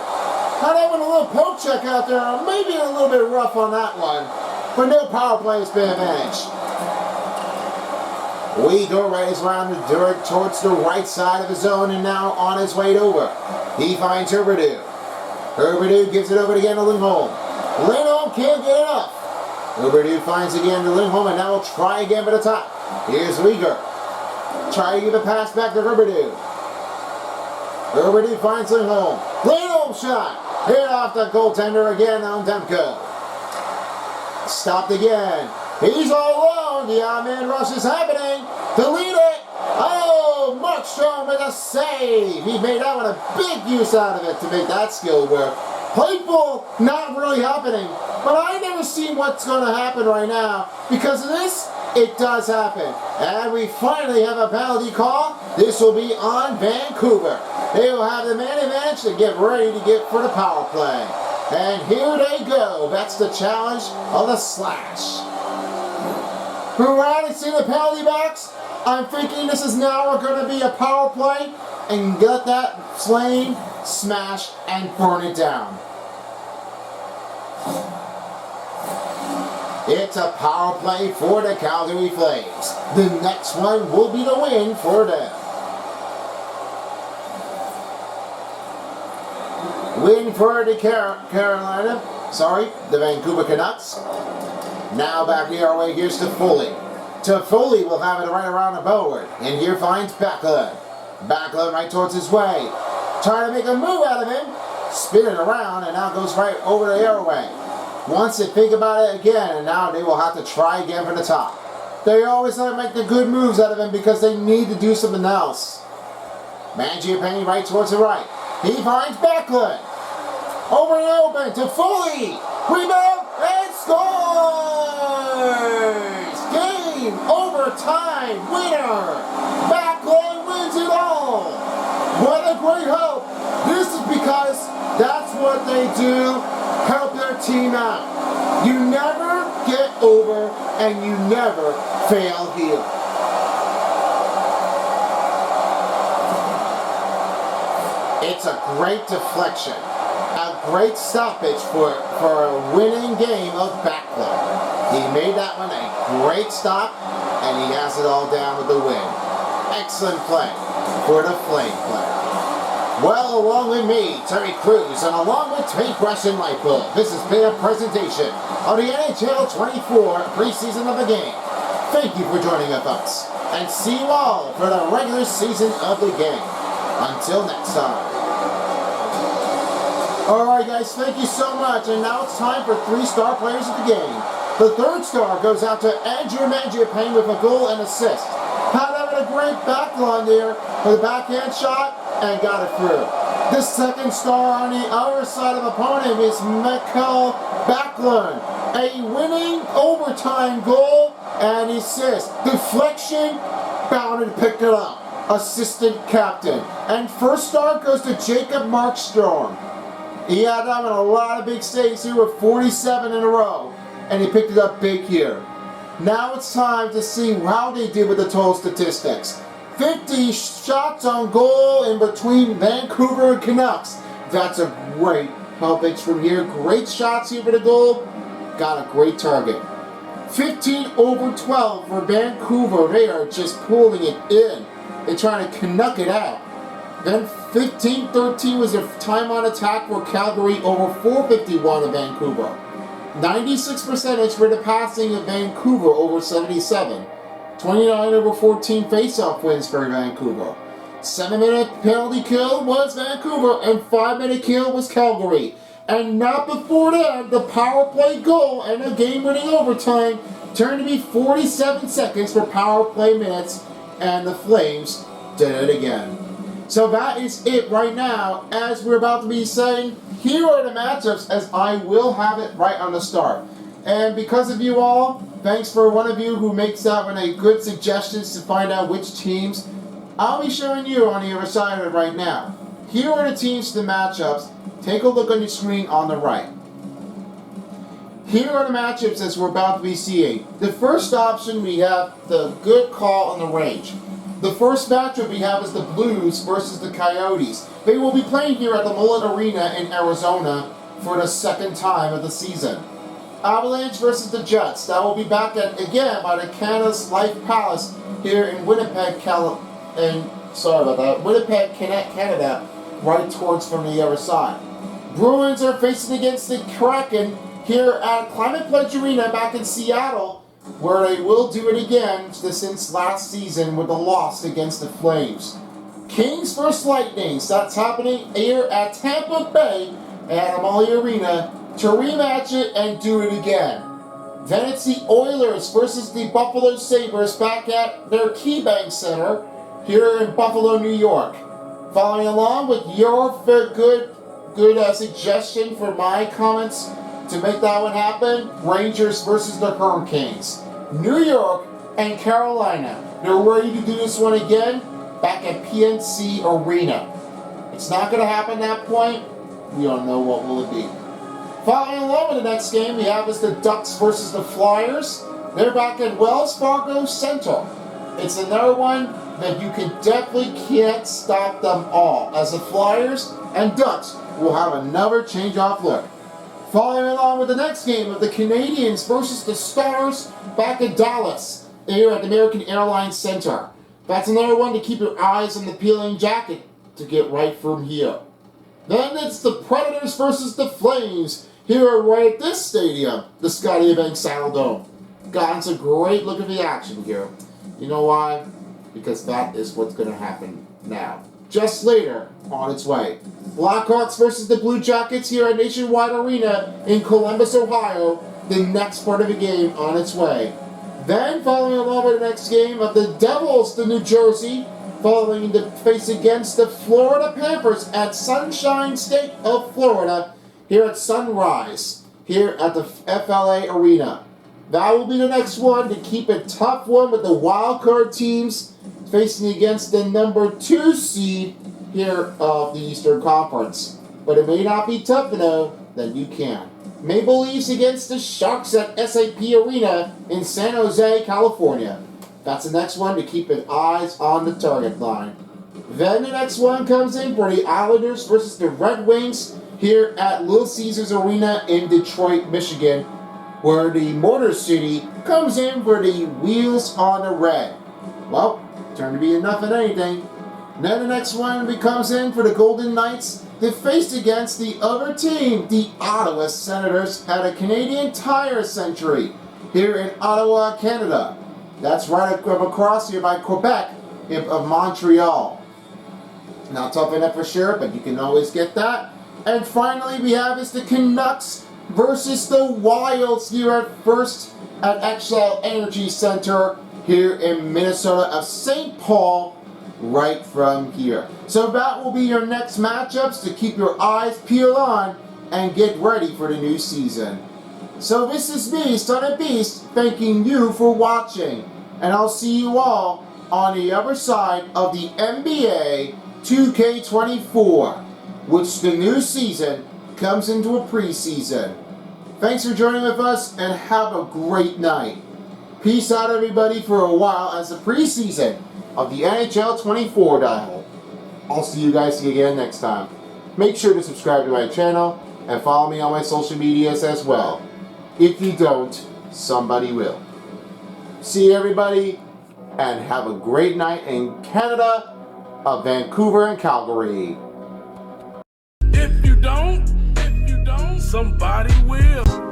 Had having a little poke check out there. Maybe a little bit rough on that one. But no power play has been managed. We go right around the dirt towards the right side of the zone and now on his way over. He finds Herberdew. Herberdew gives it over again to Lindholm. Lindholm can't get enough. Herberdew finds again to Lindholm and now we'll try again for the top. Here's Uyghur. Try to give a pass back to Herberdew. Herberdew finds Lindholm. Lindholm shot. Hit off the goaltender again on Demko. Stopped again. He's all alone. The odd man rush is happening. To lead it. Oh, Markstrom with a save. He made that one a big use out of it to make that skill work. Playful, not really happening. But I never see what's going to happen right now. Because of this, it does happen. And we finally have a penalty call. This will be on Vancouver. They will have the man advantage to get ready to get for the power play. And here they go. That's the challenge of the slash. Who hadn't seen the penalty box? I'm thinking this is now going to be a power play and get that flame, smash, and burn it down. It's a power play for the Calgary Flames. The next one will be the win for them. Win for the the Vancouver Canucks. Now back the other way, here's to Foley. Foley will have it right around the board. And here finds Backlund. Backlund right towards his way. Trying to make a move out of him. Spinning around and now goes right over the airway. Once they think about it again, and now they will have to try again from the top. They always have to make the good moves out of him because they need to do something else. Mangiapane right towards the right. He finds Backlund. Over and open to Foley. Rebound and scores! Game overtime winner. Backlund wins it all. What a great help. This is because that's what they do. Help their team out. You never get over and you never fail here. It's a great deflection. A great stoppage for a winning game of Backlund. He made that one a great stop and he has it all down with the win. Excellent play for the Flame player. Well, along with me, Terry Crews, and along with Tate Brush and Michael, this has been a presentation of the NHL 24 preseason of the game. Thank you for joining us, folks, and see you all for the regular season of the game. Until next time. Alright guys, thank you so much, and now it's time for 3-star players of the game. The 3rd star goes out to Andrew Mangiapane with a goal and assist. Had having a great Backlund there for the backhand shot, and got it through. The 2nd star on the other side of the opponent is Mikael Backlund. A winning overtime goal and assist. Deflection, bound and picked it up. Assistant captain. And 1st star goes to Jacob Markstrom. He had having a lot of big saves here with 47 in a row. And he picked it up big here. Now it's time to see how they did with the total statistics. 50 shots on goal in between Vancouver and Canucks. That's a great helpage from here. Great shots here for the goal. Got a great target. 15 over 12 for Vancouver. They are just pulling it in. They're trying to Canuck it out. Then 15-13 was their time on attack for Calgary over 451 of Vancouver. 96% for the passing of Vancouver over 77. 29 over 14 face-off wins for Vancouver. 7-minute penalty kill was Vancouver, and 5-minute kill was Calgary. And not before that, the power play goal and a game-winning overtime turned to be 47 seconds for power play minutes, and the Flames did it again. So that is it right now. As we're about to be saying, here are the matchups as I will have it right on the start. And because of you all, thanks for one of you who makes that one a good suggestions to find out which teams. I'll be showing you on the other side of it right now. Here are the teams to the matchups. Take a look on your screen on the right. Here are the matchups as we're about to be seeing. The first option, we have the good call on the range. The first matchup we have is the Blues versus the Coyotes. They will be playing here at the Mullet Arena in Arizona for the 2nd time of the season. Avalanche versus the Jets. That will be back at again by the Canada's Life Palace here in Winnipeg, Winnipeg, Canada, right towards from the other side. Bruins are facing against the Kraken here at Climate Pledge Arena back in Seattle, where they will do it again since last season with the loss against the Flames. Kings vs. Lightnings. That's happening here at Tampa Bay at Amalie Arena to rematch it and do it again. Then it's the Oilers versus the Buffalo Sabres back at their KeyBank Center here in Buffalo, New York. Following along with your good suggestion for my comments to make that one happen, Rangers versus the Hurricanes. New York and Carolina. They're ready to do this one again back at PNC Arena. It's not going to happen at that point. We don't know what will it be. Following along with the next game, we have is the Ducks versus the Flyers. They're back at Wells Fargo Center. It's another one that you can't stop them all, as the Flyers and Ducks will have another change-off look. Following along with the next game of the Canadiens versus the Stars back at Dallas, here at the American Airlines Center. That's another one to keep your eyes on the peeling jacket to get right from here. Then it's the Predators versus the Flames here right at this stadium, the Scotiabank Saddledome. Gotten some great look at the action here. You know why? Because that is what's going to happen now. Just later, on its way. Blackhawks versus the Blue Jackets here at Nationwide Arena in Columbus, Ohio. The next part of the game on its way. Then, following along with the next game of the Devils to New Jersey, following the face against the Florida Panthers at Sunshine State of Florida, here at Sunrise, here at the FLA Arena. That will be the next one to keep a tough one with the wild card teams facing against the number 2 seed here of the Eastern Conference. But it may not be tough enough that you can. Maple Leafs against the Sharks at SAP Arena in San Jose, California. That's the next one to keep an eyes on the target line. Then the next one comes in for the Islanders versus the Red Wings here at Little Caesars Arena in Detroit, Michigan, where the Motor City comes in for the Wheels on the Red. Well, turned to be enough of anything. Then the next one comes in for the Golden Knights. They faced against the other team, the Ottawa Senators, at a Canadian Tire Century here in Ottawa, Canada. That's right across here by Quebec of Montreal. Not tough enough for sure, but you can always get that. And finally, we have is the Canucks versus the Wilds here at Xcel Energy Center here in Minnesota of St. Paul, right from here. So that will be your next matchups to keep your eyes peeled on and get ready for the new season. So this is me, Son of Beast, thanking you for watching. And I'll see you all on the other side of the NBA 2K24, which the new season comes into a preseason. Thanks for joining with us and have a great night. Peace out everybody for a while as the preseason of the NHL 24 dial. I'll see you guys again next time. Make sure to subscribe to my channel and follow me on my social medias as well. If you don't, somebody will. See everybody and have a great night in Canada, Vancouver and Calgary. If you don't, somebody will.